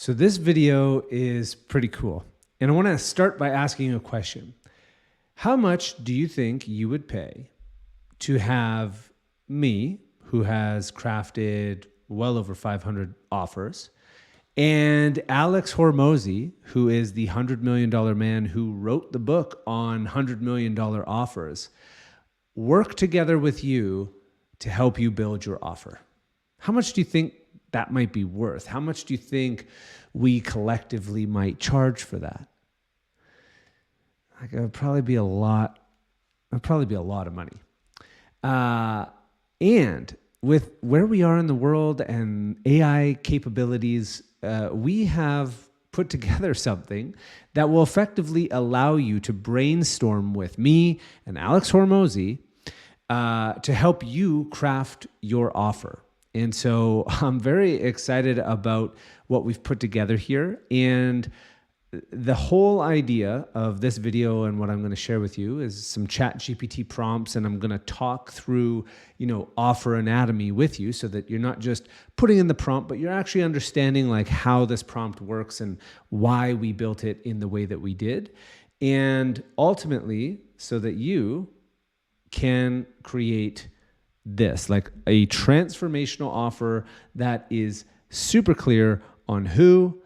So this video is pretty cool. And I want to start by asking you a question. How much do you think you would pay to have me, who has crafted well over 500 offers, and Alex Hormozi, who is the $100 million man who wrote the book on $100 million offers, work together with you to help you build your offer? How much do you think that might be worth? How much do you think we collectively might charge for that? Like, it would probably be a lot. It'd probably be a lot of money. And with where we are in the world and AI capabilities, we have put together something that will effectively allow you to brainstorm with me and Alex Hormozi to help you craft your offer. And so I'm very excited about what we've put together here. And the whole idea of this video and what I'm going to share with you is some ChatGPT prompts, and I'm going to talk through, offer anatomy with you so that you're not just putting in the prompt, but you're actually understanding like how this prompt works and why we built it in the way that we did. And ultimately, so that you can create this, like a transformational offer that is super clear on who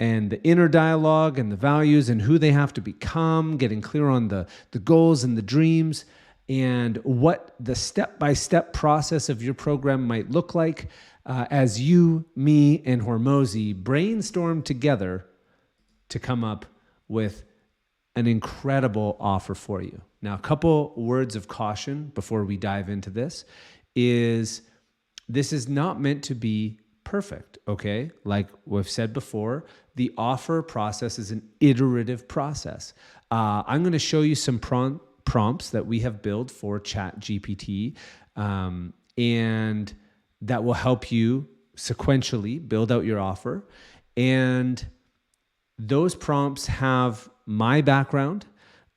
and the inner dialogue and the values and who they have to become, getting clear on the goals and the dreams and what the step-by-step process of your program might look like as you, me, and Hormozi brainstorm together to come up with an incredible offer for you. Now, a couple words of caution before we dive into this is not meant to be perfect, okay? Like we've said before, the offer process is an iterative process. I'm going to show you some prompts that we have built for ChatGPT, and that will help you sequentially build out your offer. And those prompts have my background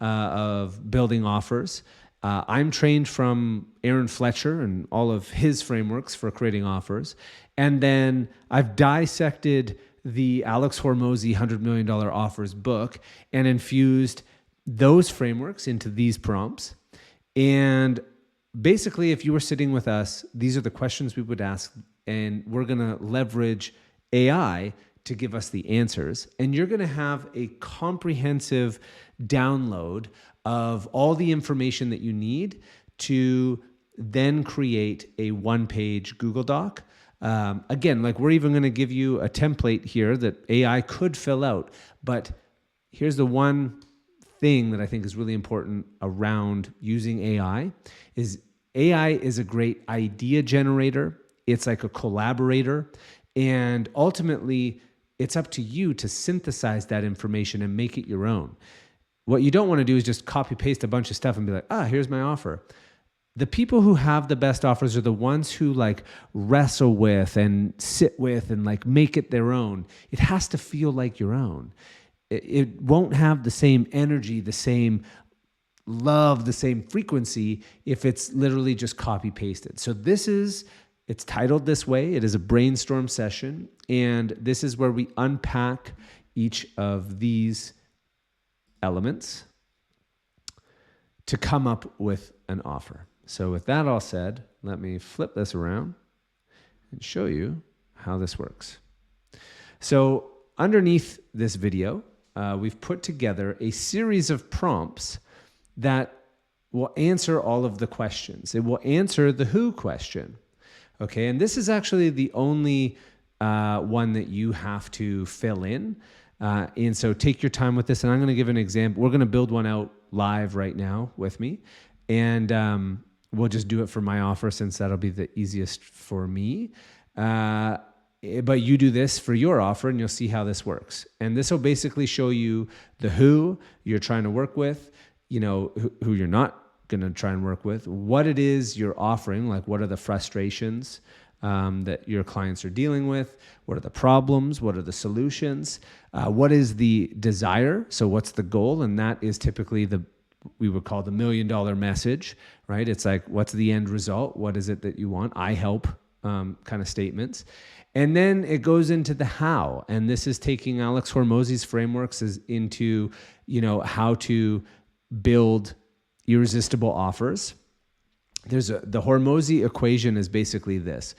of building offers. I'm trained from Aaron Fletcher and all of his frameworks for creating offers. And then I've dissected the Alex Hormozi $100 million offers book and infused those frameworks into these prompts. And basically, if you were sitting with us, these are the questions we would ask, and we're going to leverage AI to give us the answers. And you're going to have a comprehensive download of all the information that you need to then create a one-page Google Doc. Again, like we're even going to give you a template here that AI could fill out. But here's the one thing that I think is really important around using AI is a great idea generator. It's like a collaborator. And ultimately, it's up to you to synthesize that information and make it your own. What you don't want to do is just copy paste a bunch of stuff and be like, here's my offer. The people who have the best offers are the ones who like wrestle with and sit with and like make it their own. It has to feel like your own. It won't have the same energy, the same love, the same frequency if it's literally just copy pasted. So it's titled this way. It is a brainstorm session. And this is where we unpack each of these elements to come up with an offer. So with that all said, let me flip this around and show you how this works. So underneath this video, we've put together a series of prompts that will answer all of the questions. It will answer the who question. Okay, and this is actually the only one that you have to fill in. And so take your time with this. And I'm going to give an example. We're going to build one out live right now with me. And we'll just do it for my offer since that'll be the easiest for me. But you do this for your offer and you'll see how this works. And this will basically show you the who you're trying to work with, who you're not going to try and work with, what it is you're offering, like what are the frustrations that your clients are dealing with, what are the problems, what are the solutions, what is the desire, so what's the goal, and that is typically we would call the $1 million message, right? It's like, what's the end result? What is it that you want? I help kind of statements. And then it goes into the how. And this is taking Alex Hormozi's frameworks into, how to build irresistible offers. The Hormozi equation is basically this.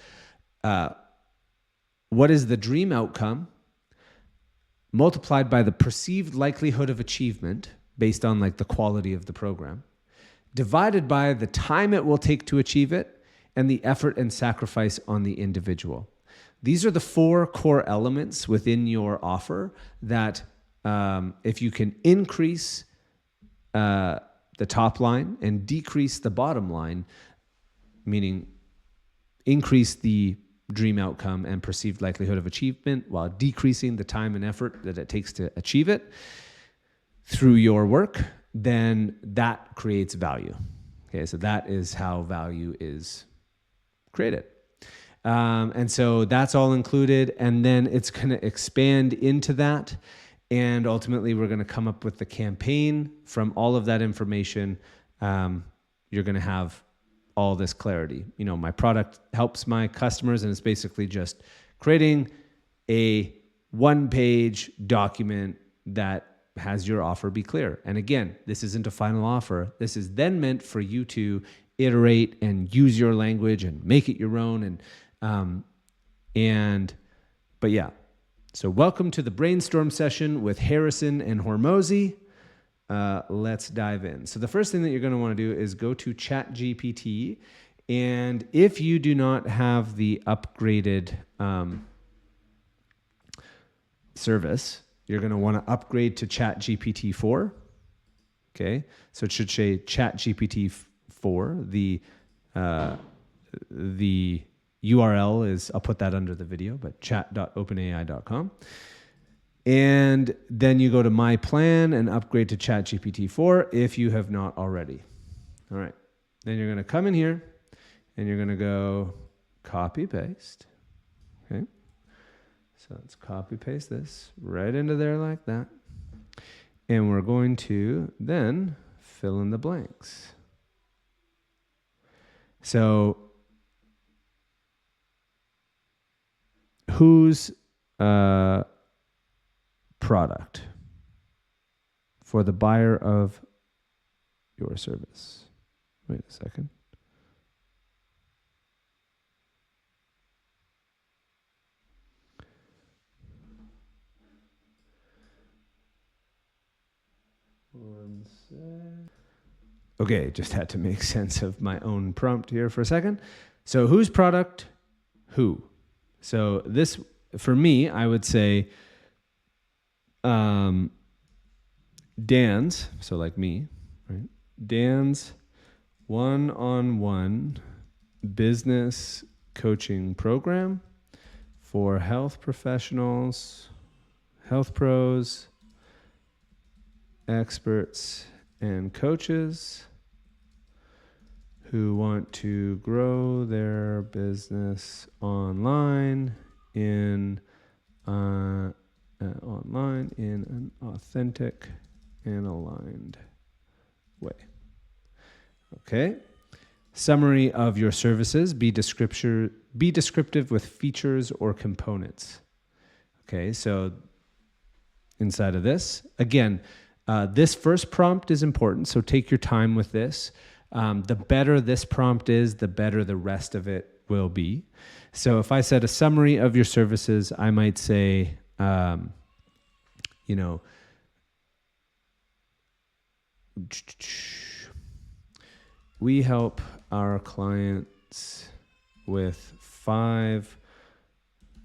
What is the dream outcome multiplied by the perceived likelihood of achievement based on like the quality of the program, divided by the time it will take to achieve it and the effort and sacrifice on the individual. These are the 4 core elements within your offer that if you can increase the top line and decrease the bottom line, meaning increase the dream outcome and perceived likelihood of achievement while decreasing the time and effort that it takes to achieve it through your work, then that creates value. Okay, so that is how value is created. And so that's all included, and then it's going to expand into that. And ultimately, we're going to come up with the campaign from all of that information. You're going to have all this clarity. My product helps my customers, and it's basically just creating a 1-page document that has your offer be clear. And again, this isn't a final offer. This is then meant for you to iterate and use your language and make it your own. But yeah. So welcome to the brainstorm session with Harrison and Hormozi. Let's dive in. So the first thing that you're going to want to do is go to ChatGPT. And if you do not have the upgraded service, you're going to want to upgrade to ChatGPT 4. Okay. So it should say ChatGPT 4. The URL is, I'll put that under the video, but chat.openai.com. And then you go to My Plan and upgrade to ChatGPT 4 if you have not already. All right. Then you're going to come in here and you're going to go copy paste. Okay. So let's copy paste this right into there like that. And we're going to then fill in the blanks. So whose product for the buyer of your service? Wait a second. One sec. Okay, just had to make sense of my own prompt here for a second. So whose product? Who? So this, for me, I would say Dan's, so like me, right? Dan's one-on-one business coaching program for health professionals, health pros, experts, and coaches who want to grow their business online in an authentic and aligned way. Okay. Summary of your services: be descriptive with features or components. Okay, so inside of this, again, this first prompt is important, so take your time with this. The better this prompt is, the better the rest of it will be. So if I said a summary of your services, I might say, we help our clients with 5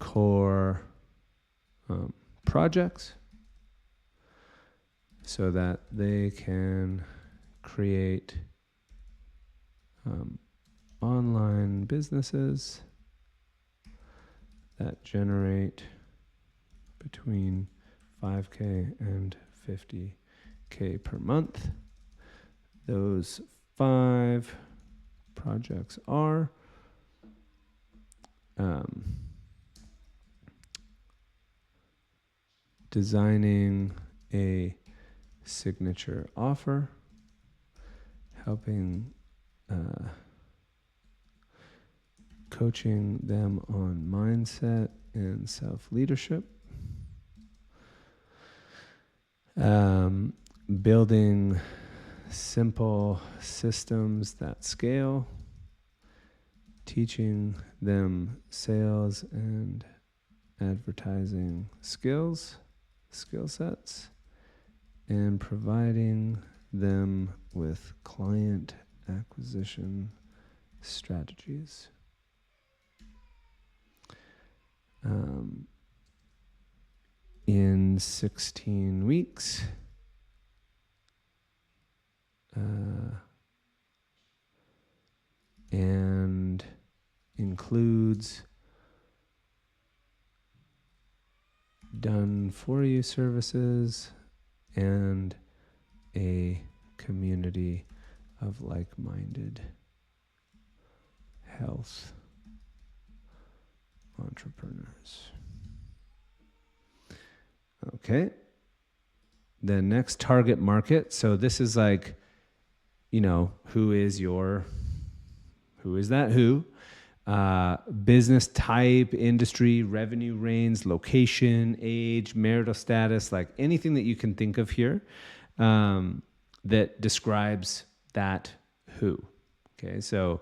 core projects so that they can create online businesses that generate between 5K and 50K per month. Those 5 projects are designing a signature offer, helping coaching them on mindset and self-leadership. Building simple systems that scale, teaching them sales and advertising skill sets, and providing them with client acquisition strategies. In 16 weeks, and includes done for you services and a community of like-minded health entrepreneurs. Okay. The next target market. So this is like, who is that who? Business type, industry, revenue range, location, age, marital status, like anything that you can think of here that describes that who. Okay, so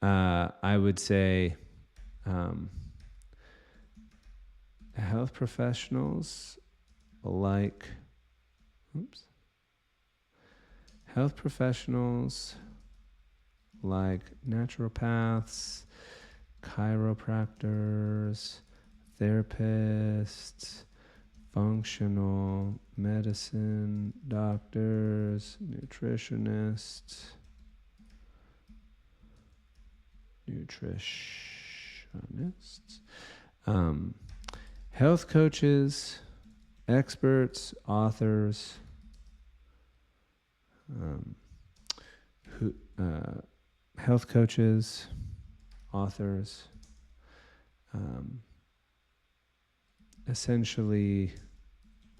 I would say health professionals like, naturopaths, chiropractors, therapists, functional medicine doctors, nutritionists, health coaches, experts, authors, health coaches, authors, essentially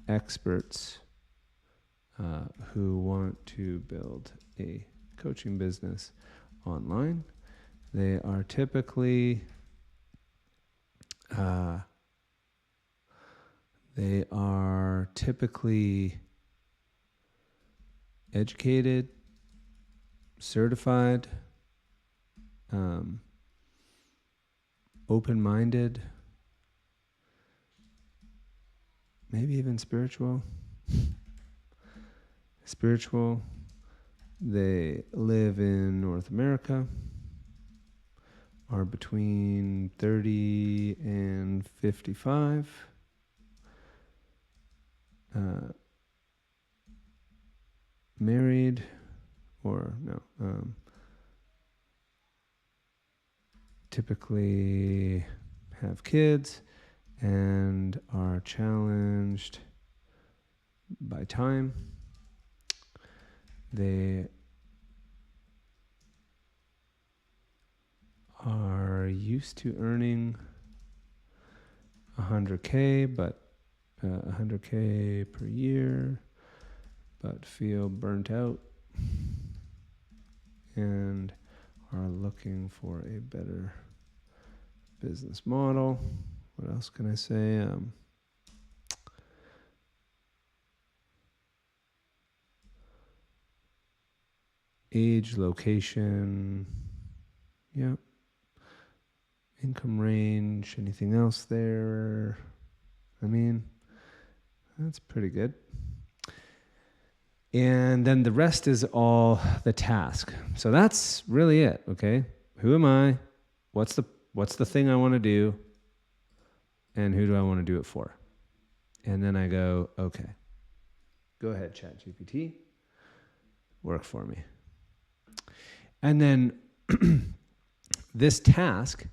experts who want to build a coaching business online. They are typically educated, certified, open-minded, maybe even spiritual. They live in North America, are between 30 and 55. Married or no. Typically have kids and are challenged by time. They are used to earning $100K, but $100K per year, but feel burnt out and are looking for a better business model. What else can I say? Age, location, yeah. Income range, anything else there? I mean, that's pretty good. And then the rest is all the task. So that's really it, okay? Who am I? What's the thing I want to do? And who do I want to do it for? And then I go, okay, go ahead, ChatGPT, work for me. And then this task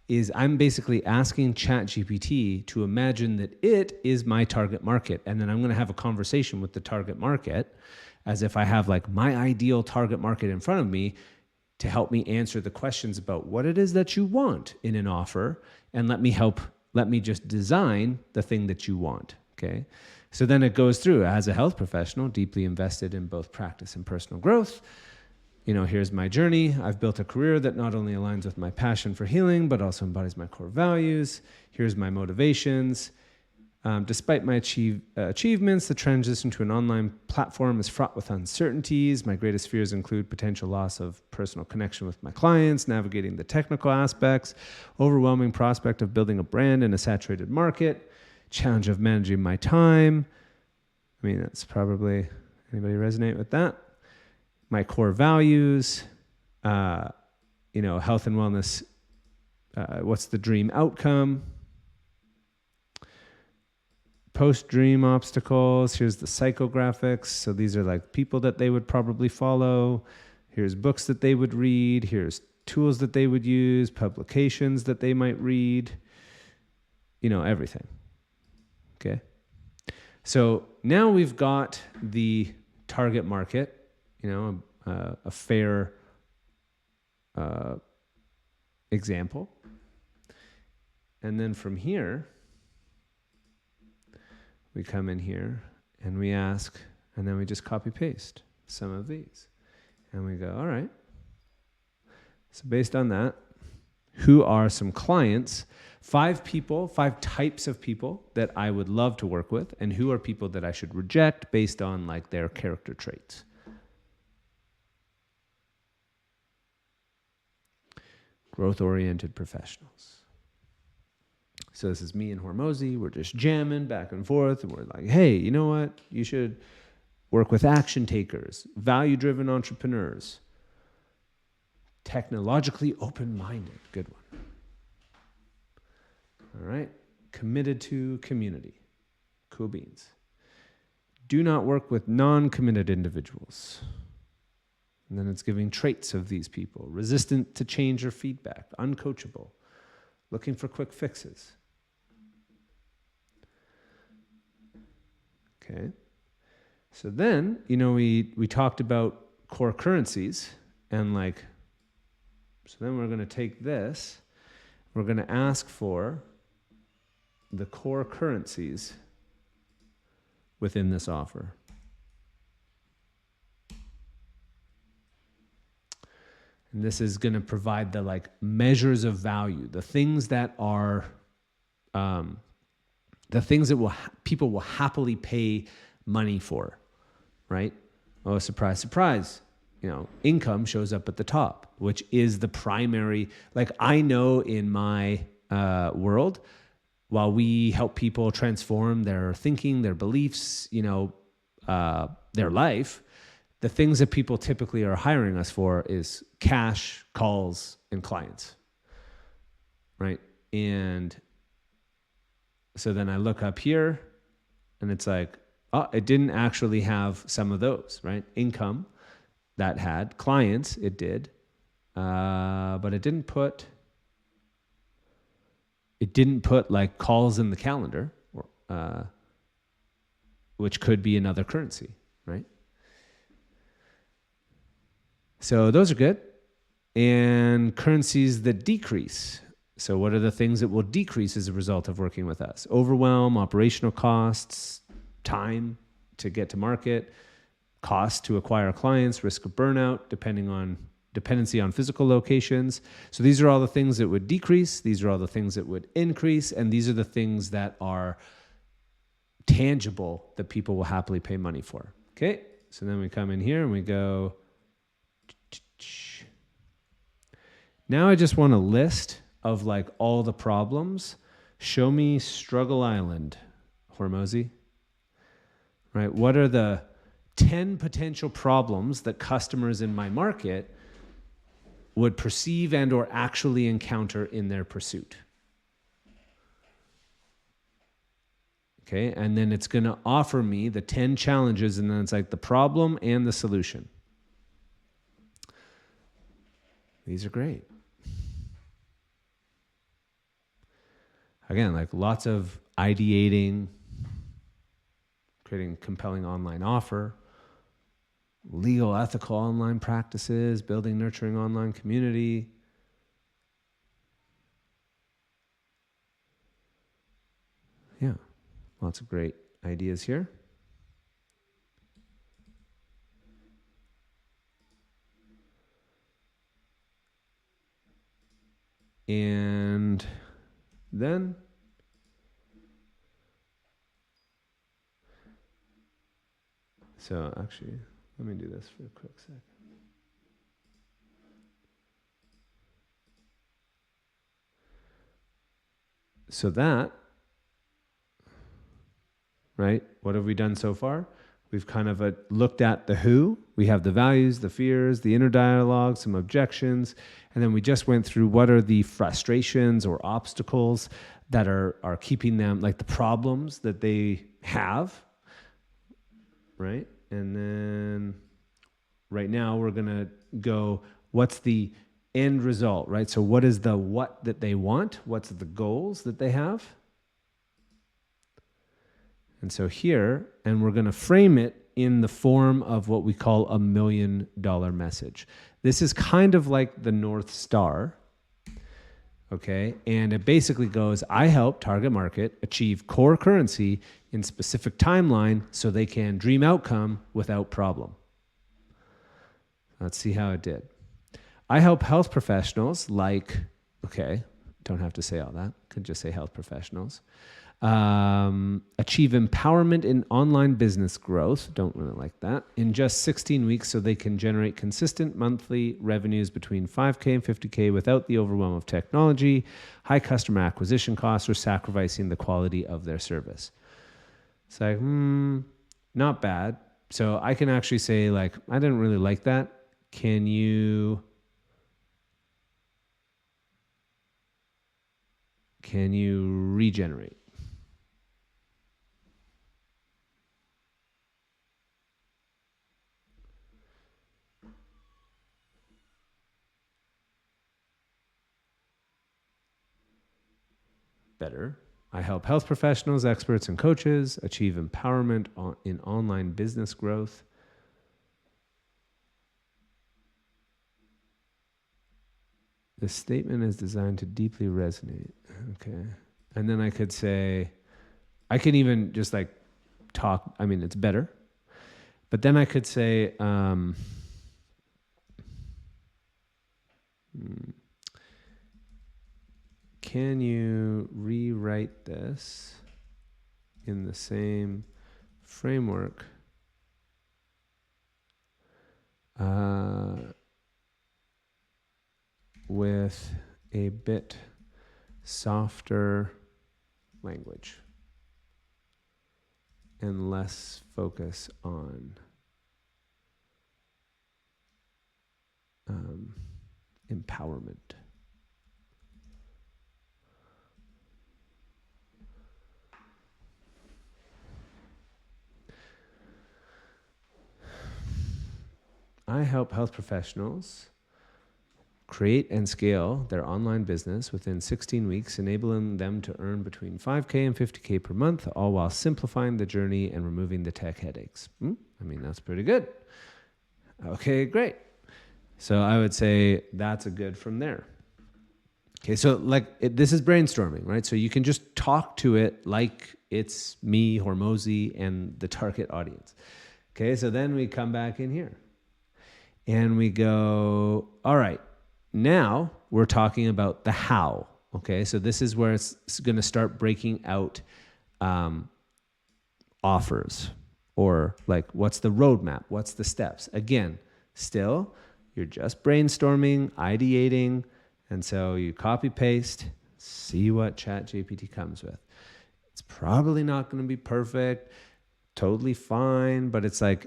is I'm basically asking ChatGPT to imagine that it is my target market. And then I'm going to have a conversation with the target market as if I have like my ideal target market in front of me to help me answer the questions about what it is that you want in an offer, and let me just design the thing that you want. Okay. So then it goes through as a health professional, deeply invested in both practice and personal growth. Here's my journey. I've built a career that not only aligns with my passion for healing, but also embodies my core values. Here's my motivations. Despite my achievements, the transition to an online platform is fraught with uncertainties. My greatest fears include potential loss of personal connection with my clients, navigating the technical aspects, overwhelming prospect of building a brand in a saturated market, challenge of managing my time. I mean, that's probably, anybody resonate with that? My core values, health and wellness. What's the dream outcome? Post-dream obstacles. Here's the psychographics. So these are like people that they would probably follow. Here's books that they would read. Here's tools that they would use, publications that they might read, everything. Okay. So now we've got the target market, a fair example. And then from here, we come in here and we ask, and then we just copy paste some of these. And we go, all right. So based on that, who are some clients, 5 types of people that I would love to work with, and who are people that I should reject based on like their character traits. Growth-oriented professionals. So this is me and Hormozi. We're just jamming back and forth. And we're like, hey, you know what? You should work with action takers, value-driven entrepreneurs, technologically open-minded. Good one. All right. Committed to community. Cool beans. Do not work with non-committed individuals. And then it's giving traits of these people. Resistant to change or feedback. Uncoachable. Looking for quick fixes. Okay. So then, we talked about core currencies and so then we're going to take this, we're going to ask for the core currencies within this offer. And this is going to provide the measures of value, the things that are, the things that people will happily pay money for, right? Oh, surprise, surprise. Income shows up at the top, which is the primary, I know in my world, while we help people transform their thinking, their beliefs, their life, the things that people typically are hiring us for is cash, calls, and clients, right? And so then I look up here and it's it didn't actually have some of those, right? Income, that had. Clients, it did. But it didn't put calls in the calendar, which could be another currency, right? So those are good. And currencies that decrease. So what are the things that will decrease as a result of working with us? Overwhelm, operational costs, time to get to market, cost to acquire clients, risk of burnout, dependency on physical locations. So these are all the things that would decrease. These are all the things that would increase. And these are the things that are tangible that people will happily pay money for. Okay. So then we come in here and we go, now I just want a list of all the problems. Show me Struggle Island, Hormozi. Right? What are the 10 potential problems that customers in my market would perceive and or actually encounter in their pursuit? Okay, and then it's going to offer me the 10 challenges, and then it's the problem and the solution. These are great. Again, lots of ideating, creating a compelling online offer, legal, ethical online practices, building, nurturing online community. Yeah, lots of great ideas here. And then so actually, let me do this for a quick sec. So that, right? What have we done so far? We've kind of looked at the who. We have the values, the fears, the inner dialogue, some objections, and then we just went through what are the frustrations or obstacles that are keeping them, like the problems that they have, right? And then right now we're going to go, what's the end result, right? So what is the what that they want? What's the goals that they have? And so here, and we're going to frame it in the form of what we call $1 million message. This is kind of like the North Star, okay? And it basically goes, I help target market achieve core currency in specific timeline so they can dream outcome without problem. Let's see how it did. I help health professionals like, okay, don't have to say all that. Could just say health professionals. Achieve empowerment in online business growth. Don't really like that. In just 16 weeks so they can generate consistent monthly revenues between 5K and 50K without the overwhelm of technology, high customer acquisition costs, or sacrificing the quality of their service. It's like, not bad. So I can actually say, like, I didn't really like that. Can you regenerate? Better. I help health professionals, experts, and coaches achieve empowerment in online business growth. The statement is designed to deeply resonate. Okay. And then I could say, I can even just like talk. I mean, it's better. But then I could say, can you rewrite this in the same framework with a bit softer language and less focus on empowerment? I help health professionals create and scale their online business within 16 weeks, enabling them to earn between 5K and 50K per month, all while simplifying the journey and removing the tech headaches. I mean, that's pretty good. Okay, great. So I would say that's a good from there. Okay, so this is brainstorming, right? So you can just talk to it like it's me, Hormozi, and the target audience. Okay, so then we come back in here. And we go, all right, now we're talking about the how. Okay, so this is where it's going to start breaking out offers, or like, what's the roadmap? What's the steps? Again, still, you're just brainstorming, ideating, and so you copy paste, see what ChatGPT comes with. It's probably not going to be perfect, totally fine, but it's like,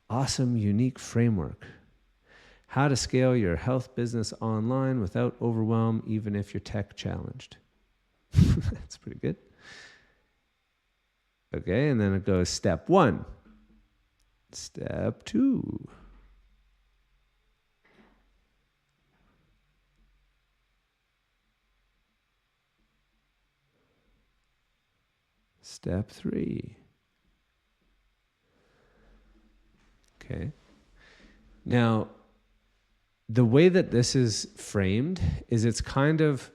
awesome, unique framework. How to scale your health business online without overwhelm, even if you're tech challenged. That's pretty good. Okay, and then it goes step 1. Step 2. Step 3. Okay. Now, the way that this is framed is it's kind of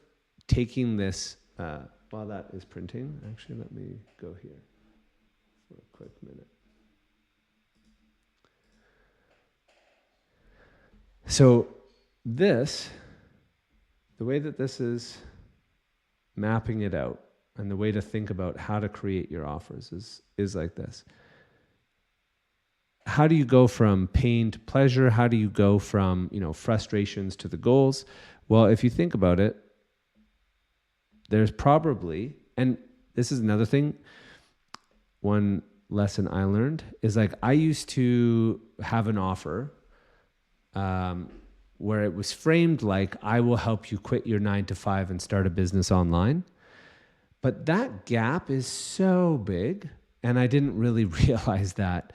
taking this, while that is printing, actually, let me go here for a quick minute. So This, the way that this is mapping it out, and the way to think about how to create your offers is like this. How do you go from pain to pleasure? How do you go from, frustrations to the goals? Well, if you think about it, there's probably, and this is another thing, one lesson I learned is like, I used to have an offer where it was framed like, I will help you quit your 9 to 5 and start a business online. But that gap is so big. And I didn't really realize that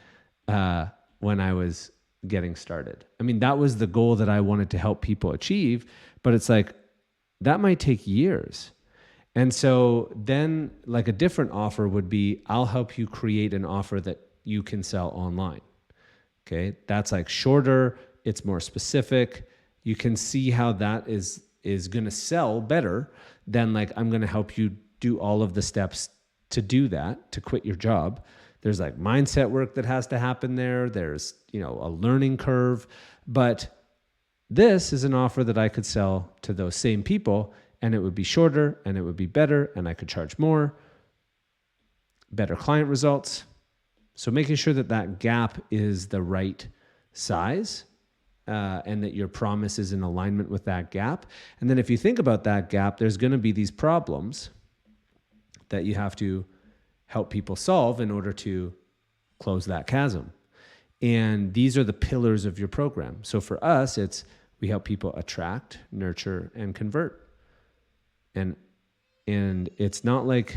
when I was getting started. I mean, that was the goal that I wanted to help people achieve, but it's like, that might take years. And so then like a different offer would be, I'll help you create an offer that you can sell online. Okay. That's like shorter. It's more specific. You can see how that is going to sell better than like, I'm going to help you do all of the steps to do that, to quit your job. There's like mindset work that has to happen there. There's, a learning curve, but this is an offer that I could sell to those same people, and it would be shorter and it would be better, and I could charge more, better client results. So making sure that that gap is the right size and that your promise is in alignment with that gap. And then if you think about that gap, there's going to be these problems that you have to help people solve in order to close that chasm. And these are the pillars of your program. So for us, we help people attract, nurture, and convert. And it's not like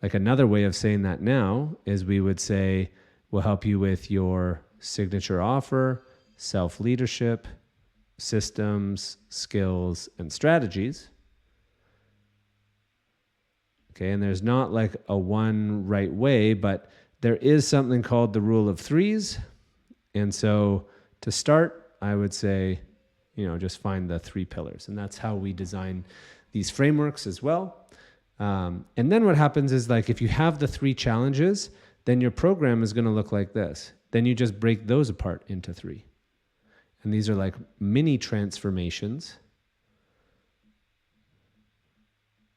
another way of saying that now is we would say, we'll help you with your signature offer, self-leadership, systems, skills, and strategies. Okay, and there's not like a one right way, but there is something called the rule of threes. And so to start, I would say, just find the 3 pillars. And that's how we design these frameworks as well. And then what happens is like, if you have the 3 challenges, then your program is going to look like this. Then you just break those apart into 3. And these are like mini transformations.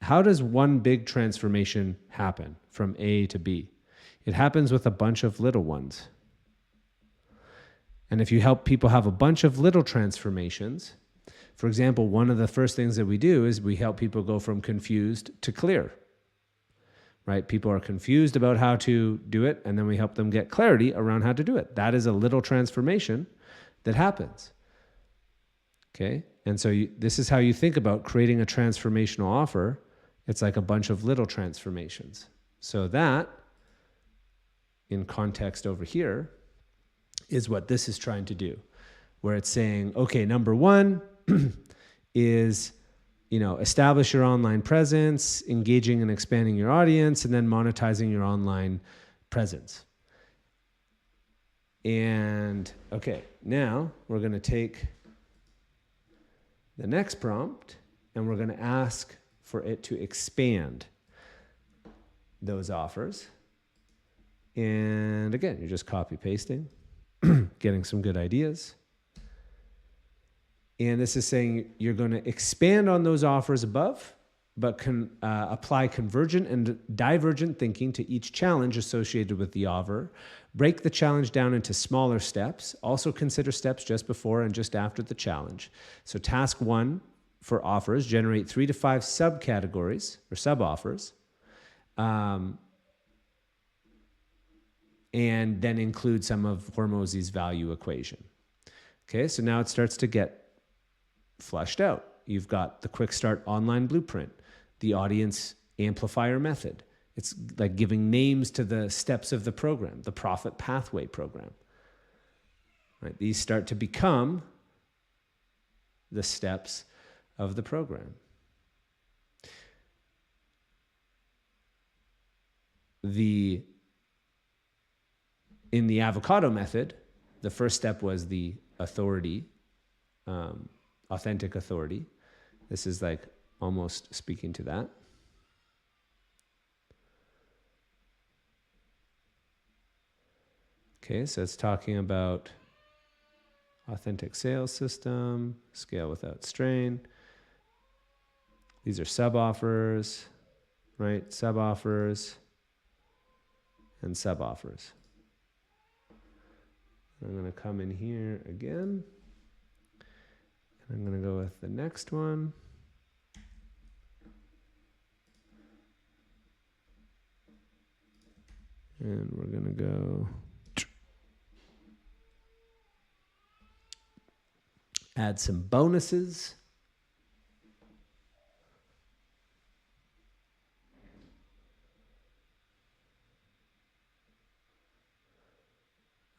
How does one big transformation happen from A to B? It happens with a bunch of little ones. And if you help people have a bunch of little transformations, for example, one of the first things that we do is we help people go from confused to clear, right? People are confused about how to do it, and then we help them get clarity around how to do it. That is a little transformation that happens. Okay? And so this is how you think about creating a transformational offer. It's like a bunch of little transformations. So that, in context over here, is what this is trying to do, where it's saying, okay, number 1 is, establish your online presence, engaging and expanding your audience, and then monetizing your online presence. And okay, now we're going to take the next prompt and we're going to ask for it to expand those offers. And again, you're just copy pasting, getting some good ideas. And this is saying you're going to expand on those offers above, but can apply convergent and divergent thinking to each challenge associated with the offer. Break the challenge down into smaller steps. Also consider steps just before and just after the challenge. So task 1 for offers, generate 3 to 5 subcategories or sub-offers. And then include some of Hormozi's value equation. Okay, so now it starts to get flushed out. You've got the quick start online blueprint, the audience amplifier method. It's like giving names to the steps of the program, the profit pathway program. Right? These start to become the steps of the program. In the avocado method, the first step was the authority, authentic authority. This is like almost speaking to that. Okay, so it's talking about Authentic sales system, scale without strain. These are sub offers, right? Sub offers and sub offers. I'm going to come in here again. And I'm going to go with the next one. And we're going to go add some bonuses.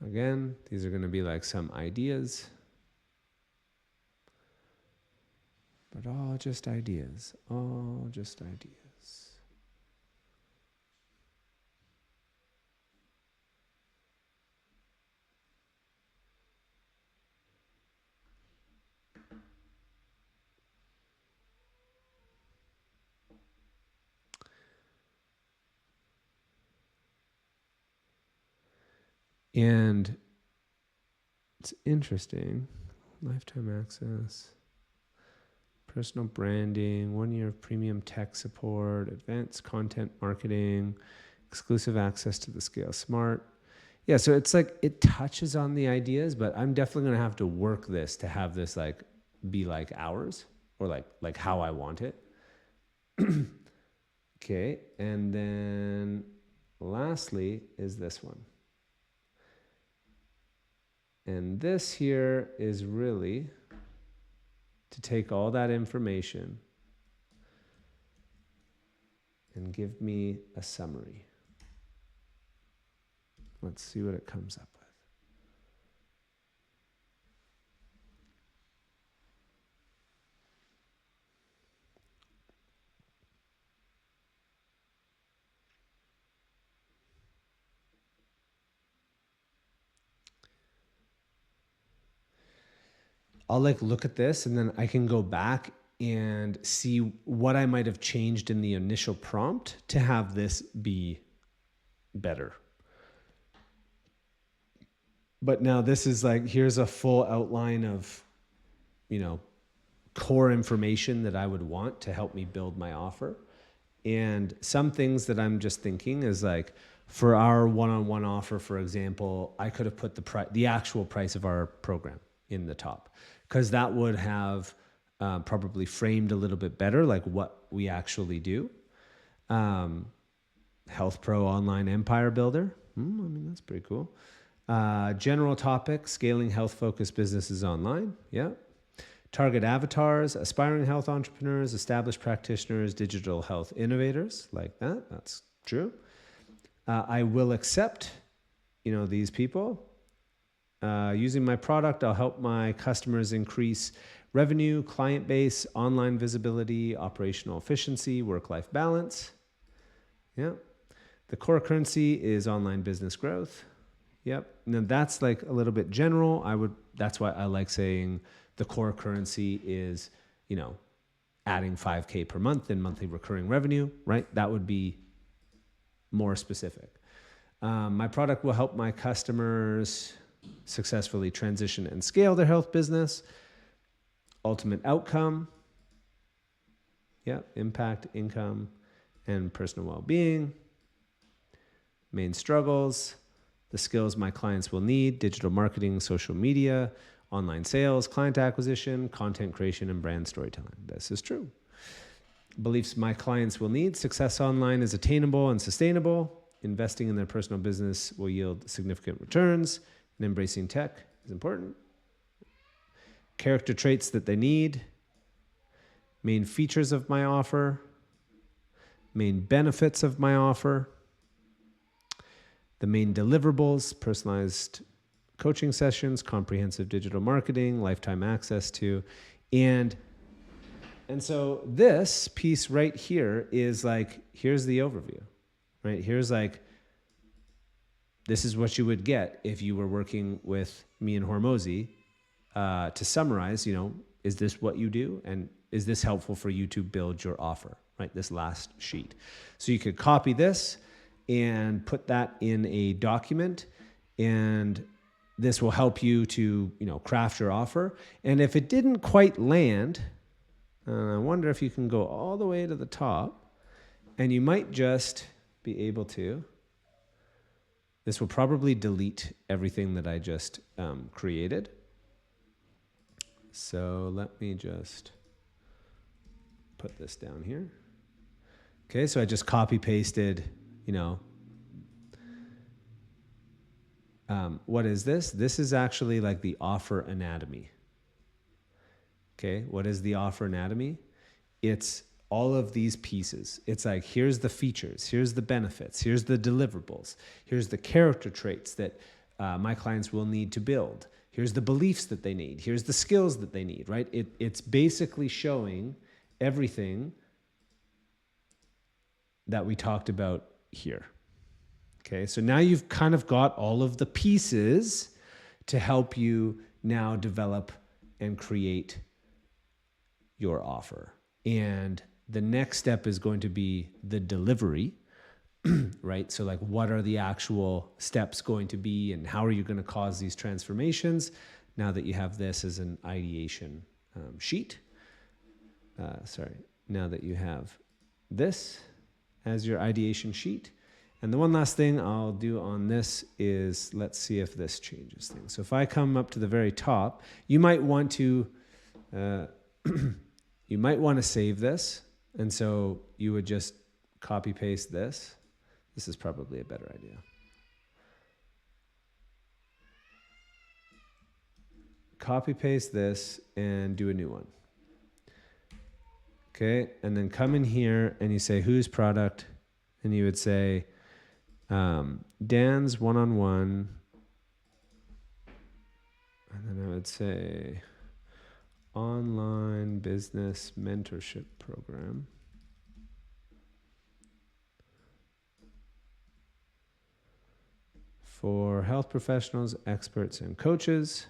Again, these are going to be like some ideas, but all just ideas, all just ideas. And it's interesting. Lifetime access, personal branding, 1 year of premium tech support, advanced content marketing, exclusive access to the Scale Smart. Yeah, so it's like it touches on the ideas, but I'm definitely going to have to work this to have this like be like ours or like how I want it. Okay, and then lastly is this one. And this here is really to take all that information and give me a summary. Let's see what it comes up with. I'll like look at this and then I can go back and see what I might have changed in the initial prompt to have this be better. But now this is like, here's a full outline of, core information that I would want to help me build my offer. And some things that I'm just thinking is like, for our one-on-one offer, for example, I could have put the actual price of our program in the top, because that would have probably framed a little bit better, like what we actually do. Health Pro Online Empire Builder. That's pretty cool. General topic, scaling health-focused businesses online. Yeah. Target avatars, aspiring health entrepreneurs, established practitioners, digital health innovators, like that. That's true. I will accept, these people. Using my product, I'll help my customers increase revenue, client base, online visibility, operational efficiency, work-life balance. Yeah. The core currency is online business growth. Yep. Now that's like a little bit general. That's why I like saying the core currency is, adding 5K per month in monthly recurring revenue, right? That would be more specific. My product will help my customers successfully transition and scale their health business. Ultimate outcome. Yeah. Impact, income, and personal well-being. Main struggles. The skills my clients will need: digital marketing, social media, online sales, client acquisition, content creation, and brand storytelling. This is true. Beliefs my clients will need: success online is attainable and sustainable. Investing in their personal business will yield significant returns, and embracing tech is important. Character traits that they need. Main features of my offer. Main benefits of my offer. The main deliverables: personalized coaching sessions, comprehensive digital marketing, lifetime access to, and so this piece right here is like, here's the overview, right? Here's like, this is what you would get if you were working with me and Hormozi. To summarize, is this what you do? And is this helpful for you to build your offer, right? This last sheet. So you could copy this and put that in a document, and this will help you to, craft your offer. And if it didn't quite land, I wonder if you can go all the way to the top, and you might just be able to. This will probably delete everything that I just created. So let me just put this down here. Okay, so I just copy pasted, what is this? This is actually like the offer anatomy. Okay, what is the offer anatomy? It's all of these pieces. It's like, here's the features, here's the benefits, here's the deliverables, here's the character traits that my clients will need to build, here's the beliefs that they need, here's the skills that they need, right? It's basically showing everything that we talked about here. Okay, so now you've kind of got all of the pieces to help you now develop and create your offer. And the next step is going to be the delivery, right? So like, what are the actual steps going to be, and how are you going to cause these transformations now that you have this as an ideation sheet? Now that you have this as your ideation sheet. And the one last thing I'll do on this is, let's see if this changes things. So if I come up to the very top, you might want to save this. And so you would just copy paste this. This is probably a better idea. Copy paste this and do a new one. Okay, and then come in here and you say, whose product? And you would say, Dan's one-on-one. And then I would say, online business mentorship program. For health professionals, experts, and coaches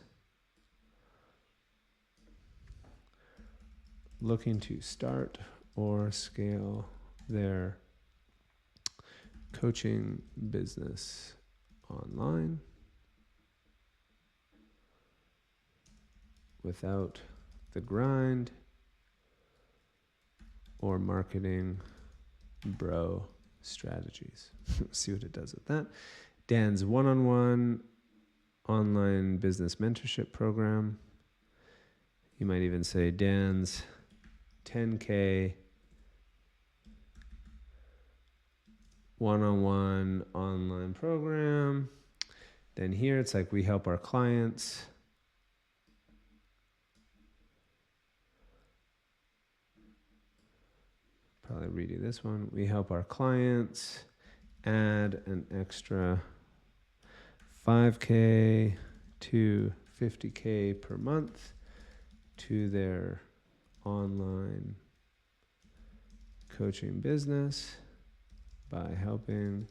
looking to start or scale their coaching business online without the grind or marketing bro strategies. See what it does with that. Dan's one-on-one online business mentorship program. You might even say Dan's 10K one-on-one online program. Then here it's like, we help our clients probably redo this one. We help our clients add an extra 5K to 50K per month to their online coaching business by helping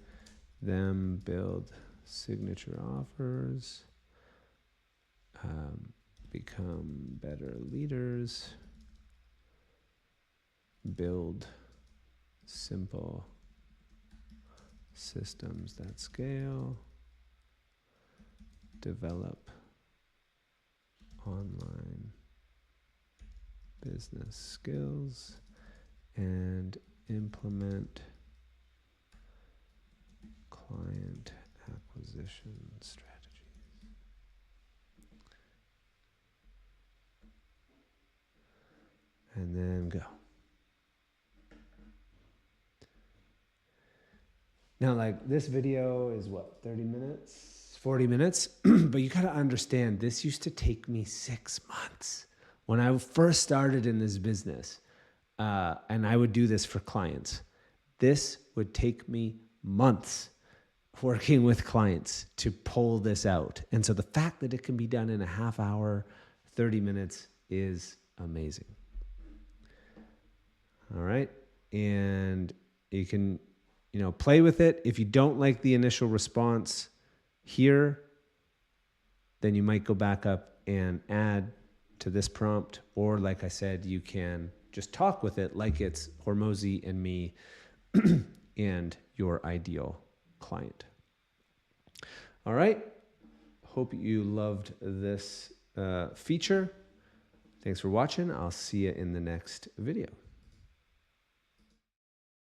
them build signature offers, become better leaders, build simple systems that scale, develop online business skills, and implement client acquisition strategies. And then go. Now, like, this video is what, 30 minutes, 40 minutes? But you got to understand, this used to take me 6 months. When I first started in this business, and I would do this for clients, this would take me months working with clients to pull this out. And so the fact that it can be done in a half hour, 30 minutes is amazing. All right. And you can, play with it. If you don't like the initial response here, then you might go back up and add to this prompt. Or like I said, you can just talk with it like it's Hormozi and me and your ideal client. All right. Hope you loved this feature. Thanks for watching. I'll see you in the next video.